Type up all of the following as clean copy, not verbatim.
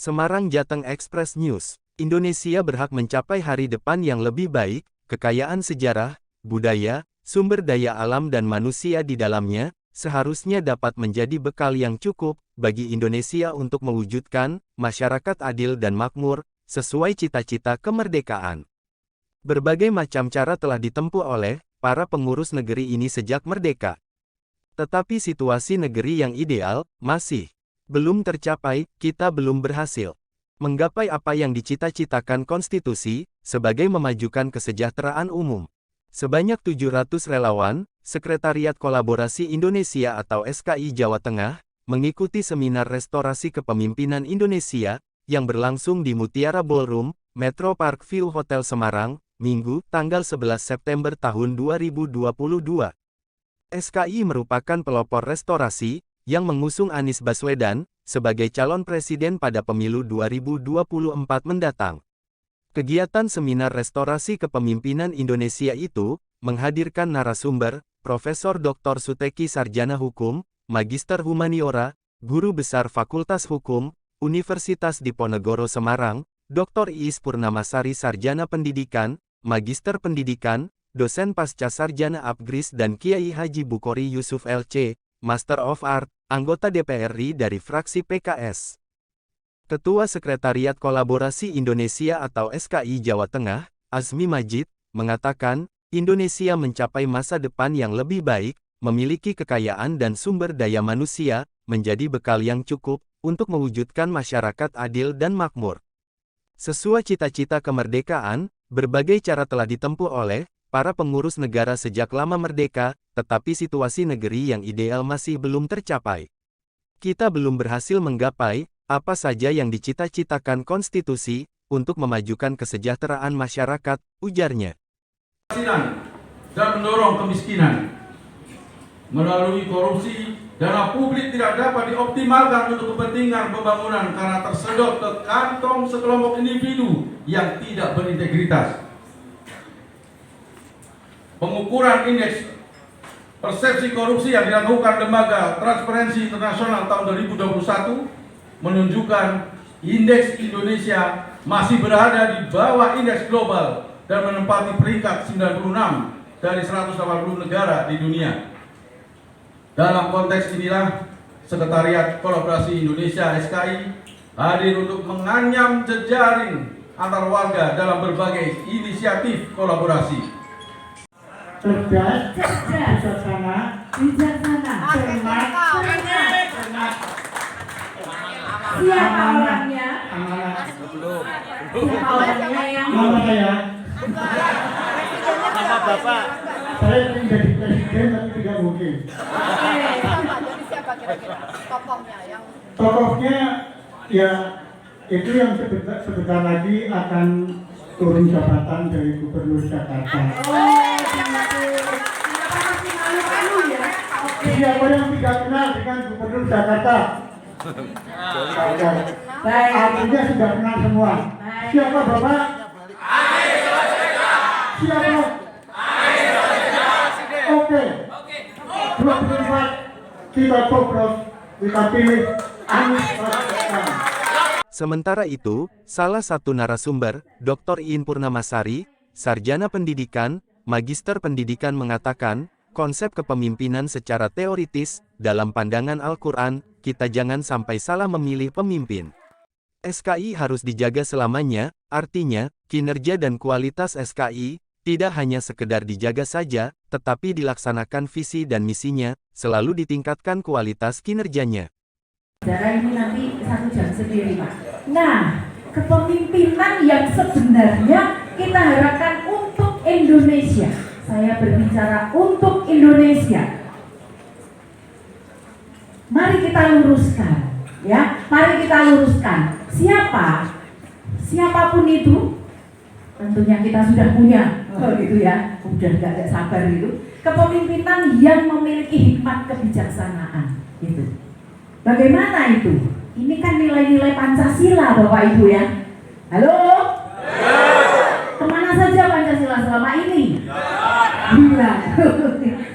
Semarang Jateng Express News, Indonesia berhak mencapai hari depan yang lebih baik, kekayaan sejarah, budaya, sumber daya alam dan manusia di dalamnya, seharusnya dapat menjadi bekal yang cukup, bagi Indonesia untuk mewujudkan, masyarakat adil dan makmur, sesuai cita-cita kemerdekaan. Berbagai macam cara telah ditempuh oleh, para pengurus negeri ini sejak merdeka. Tetapi situasi negeri yang ideal, masih belum tercapai, kita belum berhasil menggapai apa yang dicita-citakan konstitusi, sebagai memajukan kesejahteraan umum. Sebanyak 700 relawan, Sekretariat Kolaborasi Indonesia atau SKI Jawa Tengah, mengikuti seminar restorasi kepemimpinan Indonesia, yang berlangsung di Mutiara Ballroom, Metro Park View Hotel Semarang, Minggu, tanggal 11 September tahun 2022. SKI merupakan pelopor restorasi, yang mengusung Anies Baswedan, sebagai calon presiden pada pemilu 2024 mendatang. Kegiatan seminar restorasi kepemimpinan Indonesia itu, menghadirkan narasumber, Profesor Dr. Suteki Sarjana Hukum, Magister Humaniora, Guru Besar Fakultas Hukum, Universitas Diponegoro Semarang, Dr. Iis Purnamasari Sarjana Pendidikan, Magister Pendidikan, dosen pasca sarjana Apgris dan Kiai Haji Bukhori Yusuf LC, Master of Art, anggota DPR RI dari fraksi PKS. Ketua Sekretariat Kolaborasi Indonesia atau SKI Jawa Tengah, Azmi Majid, mengatakan, Indonesia mencapai masa depan yang lebih baik, memiliki kekayaan dan sumber daya manusia, menjadi bekal yang cukup, untuk mewujudkan masyarakat adil dan makmur. Sesuai cita-cita kemerdekaan, berbagai cara telah ditempuh oleh para pengurus negara sejak lama merdeka, tetapi situasi negeri yang ideal masih belum tercapai. Kita belum berhasil menggapai apa saja yang dicita-citakan konstitusi untuk memajukan kesejahteraan masyarakat, ujarnya. Dan mendorong kemiskinan. Melalui korupsi, dana publik tidak dapat dioptimalkan untuk kepentingan pembangunan karena tersedot ke kantong sekelompok individu yang tidak berintegritas. Pengukuran indeks persepsi korupsi yang dilakukan lembaga Transparency International tahun 2021 menunjukkan indeks Indonesia masih berada di bawah indeks global dan menempati peringkat 96 dari 180 negara di dunia. Dalam konteks inilah, Sekretariat Kolaborasi Indonesia (SKI) hadir untuk menganyam jejaring antar warga dalam berbagai inisiatif kolaborasi. Cerdas, bijaksana, cermat, Siapa orangnya? Siapa orangnya yang nama saya, Nama Bapak. saya ingin jadi presiden tapi tidak mungkin. Jadi siapa kira-kira tokohnya yang Tokohnya, ya itu yang sebentar lagi akan turun jabatan dari Gubernur Jakarta. Siapa yang tidak kenal dengan Gubernur Jakarta? Artinya sudah kenal semua. Siapa Bapak? Siapa? Oke. 24 kita coblos, kita pilih Anies Baswedan. Sementara itu, salah satu narasumber, Dr. Iin Purnamasari, Sarjana Pendidikan, Magister Pendidikan mengatakan, konsep kepemimpinan secara teoritis, dalam pandangan Al-Quran, kita jangan sampai salah memilih pemimpin. SKI harus dijaga selamanya, artinya, kinerja dan kualitas SKI, tidak hanya sekedar dijaga saja, tetapi dilaksanakan visi dan misinya, selalu ditingkatkan kualitas kinerjanya. Cara ini nanti 1 jam sendiri, Pak. Nah, kepemimpinan yang sebenarnya kita harapkan untuk Indonesia. Saya berbicara untuk Indonesia. Mari kita luruskan, ya. Mari kita luruskan. Siapapun itu, tentunya kita sudah punya, gitu ya. Udah gak sabar itu. Kepemimpinan yang memiliki hikmat kebijaksanaan, gitu. Bagaimana itu? Ini kan nilai-nilai Pancasila, Bapak Ibu ya. Halo? Kemana saja Pancasila selama ini? Hilang.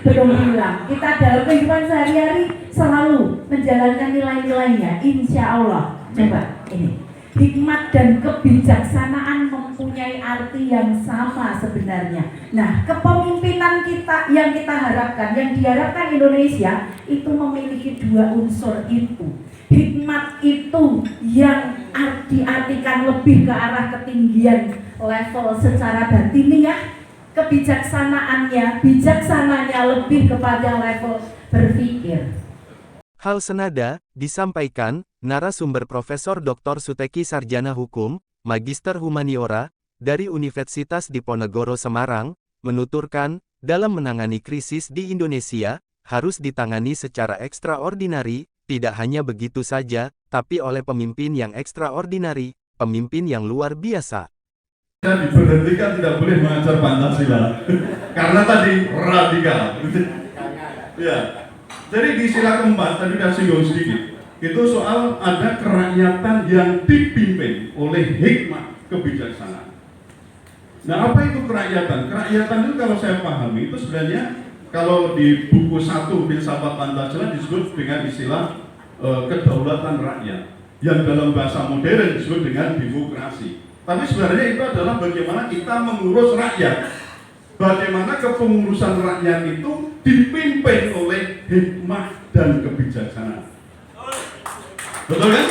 Belum hilang. Kita dalam kehidupan sehari-hari selalu menjalankan nilai-nilainya. Insya Allah. Coba ini. hikmat dan kebijaksanaan mempunyai arti yang sama sebenarnya. Nah, kepemimpinan kita yang kita harapkan, yang diharapkan Indonesia itu memiliki dua unsur itu. Hikmat itu yang diartikan lebih ke arah ketinggian level secara batiniah, bijaksananya lebih kepada level berpikir. Hal senada disampaikan narasumber Profesor Dr. Suteki Sarjana Hukum, Magister Humaniora, dari Universitas Diponegoro Semarang, menuturkan, dalam menangani krisis di Indonesia, harus ditangani secara ekstraordinari, tidak hanya begitu saja, tapi oleh pemimpin yang ekstraordinari, pemimpin yang luar biasa. Diberhentikan tidak boleh mengajar Pancasila, karena tadi radikal. Ya. Jadi di sila keempat, tadi sudah singgung sedikit, itu soal ada kerakyatan yang dipimpin oleh hikmat kebijaksanaan. Nah, apa itu kerakyatan? Kerakyatan itu kalau saya pahami, itu sebenarnya kalau di buku 1 Filsafat Pancasila disebut dengan istilah kedaulatan rakyat, yang dalam bahasa modern disebut dengan demokrasi. Tapi sebenarnya itu adalah bagaimana kita mengurus rakyat. Bagaimana kepengurusan rakyat itu dipimpin oleh hikmah dan kebijaksanaan. Betul kan?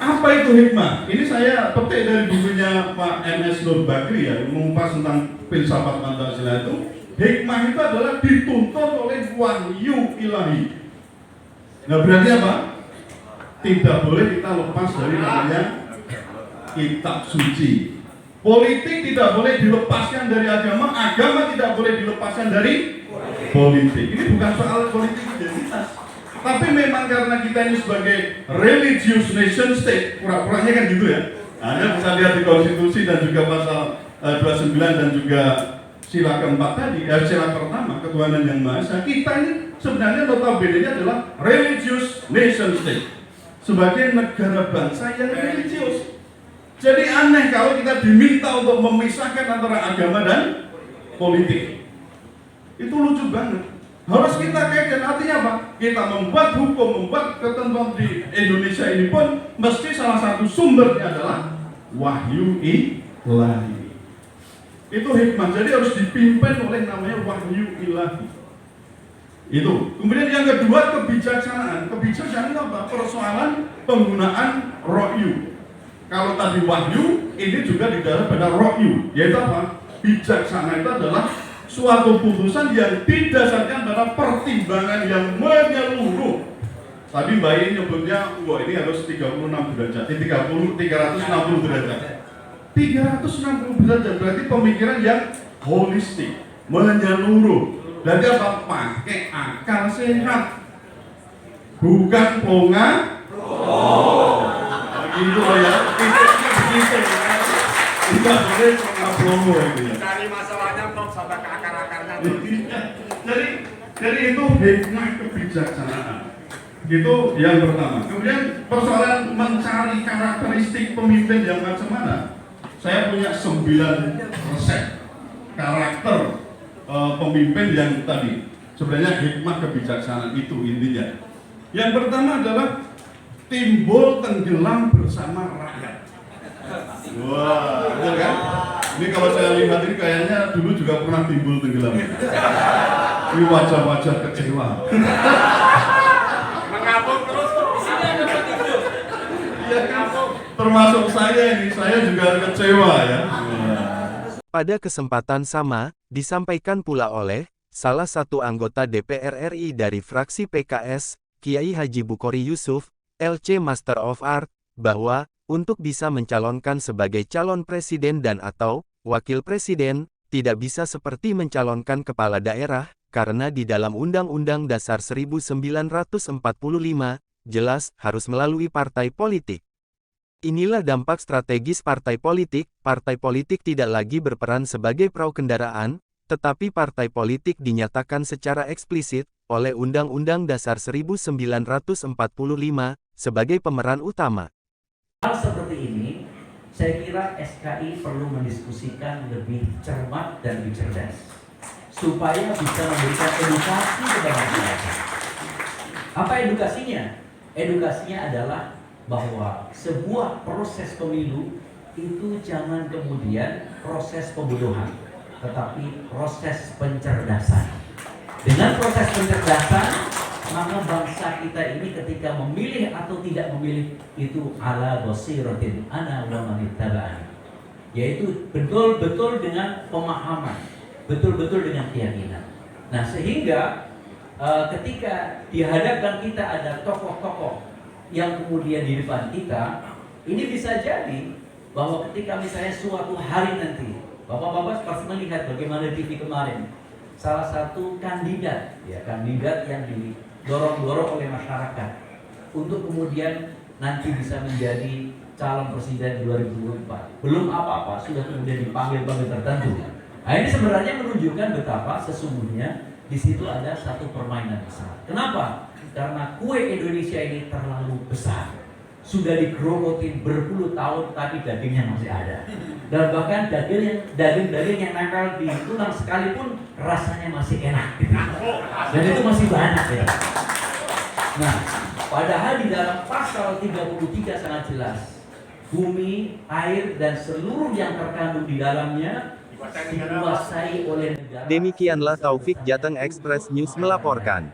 Apa itu hikmah? Ini saya petik dari bukunya Pak MS Nur Bakri ya, mengupas tentang filsafat Pancasila itu. Hikmah itu adalah dituntut oleh wahyu ilahi. Nah, berarti apa? Tidak boleh kita lepas dari namanya kitab suci. Politik tidak boleh dilepaskan dari agama, agama tidak boleh dilepaskan dari politik. Ini bukan soal politik identitas, tapi memang karena kita ini sebagai religious nation state, pura-puranya kan gitu ya. Anda bisa lihat di konstitusi dan juga pasal 29 dan juga sila keempat tadi, sila pertama, ketuhanan yang maha esa. Kita ini sebenarnya notabene adalah religious nation state, sebagai negara bangsa yang religius. Jadi aneh kalau kita diminta untuk memisahkan antara agama dan politik. Itu lucu banget. Harus kita kaitkan, artinya apa? Kita membuat hukum, membuat ketentuan di Indonesia ini pun mesti salah satu sumbernya adalah wahyu ilahi. Itu hikmah. Jadi harus dipimpin oleh namanya wahyu ilahi. Itu. Kemudian yang kedua, kebijaksanaan. Kebijaksanaan itu apa? Persoalan penggunaan ro'yu. Kalau tadi wahyu, ini juga di dalam pada ro'yu, yaitu apa? Bijaksana itu adalah suatu putusan yang didasarkan pada pertimbangan yang menyeluruh. Tadi Mbak ini nyebutnya, wah ini harus 36 derajat, 360 derajat. 360 derajat berarti pemikiran yang holistik, menyeluruh. Berarti apa? Pakai akal sehat, bukan ponga. Gitu ya, begitu ya. Tidak boleh promo itu ya. Cari masalahnya kok sampai ke akar-akarnya. Jadi itu hikmah kebijaksanaan. Itu yang pertama. Kemudian persoalan mencari karakteristik pemimpin yang macam mana. Saya punya 9 resep karakter pemimpin yang tadi. Sebenarnya hikmah kebijaksanaan itu intinya. Yang pertama adalah timbul tenggelam bersama rakyat. Wah, betul kan? Ini kalau saya lihat ini kayaknya dulu juga pernah timbul tenggelam. Ini wajah-wajah kecewa. Mengapung terus isinya ada tidur. Iya, termasuk saya ini, saya juga kecewa ya. Pada kesempatan sama, disampaikan pula oleh salah satu anggota DPR RI dari fraksi PKS, Kiai Haji Bukhari Yusuf, LC Master of Art, bahwa untuk bisa mencalonkan sebagai calon presiden dan atau wakil presiden, tidak bisa seperti mencalonkan kepala daerah, karena di dalam Undang-Undang Dasar 1945, jelas harus melalui partai politik. Inilah dampak strategis partai politik tidak lagi berperan sebagai perahu kendaraan, tetapi partai politik dinyatakan secara eksplisit, oleh Undang-Undang Dasar 1945, sebagai pemeran utama. Hal seperti ini, saya kira SKI perlu mendiskusikan lebih cermat dan lebih cerdas, supaya bisa memberikan edukasi kepada masyarakat. Apa edukasinya? Edukasinya adalah bahwa sebuah proses pemilu itu jangan kemudian proses pembunuhan, tetapi proses pencerdasan. Dengan proses pencerdasan, maka bangsa kita ini ketika memilih atau tidak memilih itu ala basiratin ana wa man ittaba'ani, yaitu betul-betul dengan pemahaman, betul-betul dengan keyakinan. Nah, sehingga ketika dihadapkan kita ada tokoh-tokoh yang kemudian di depan kita, ini bisa jadi bahwa ketika misalnya suatu hari nanti, Bapak-bapak pasti melihat bagaimana di TV kemarin, salah satu kandidat yang didorong-dorong oleh masyarakat untuk kemudian nanti bisa menjadi calon presiden 2024. Belum apa-apa, sudah kemudian dipanggil-panggil tertentu. Nah, ini sebenarnya menunjukkan betapa sesungguhnya di situ ada satu permainan besar. Kenapa? Karena kue Indonesia ini terlalu besar. Sudah digerogotin berpuluh tahun, tapi dagingnya masih ada. Dan bahkan daging yang nempel di tulang sekalipun rasanya masih enak gitu. Dan itu masih banyak ya. Nah, padahal di dalam pasal 33 sangat jelas, bumi, air, dan seluruh yang terkandung di dalamnya dikuasai oleh negara. Demikianlah Taufik Jateng Express News melaporkan.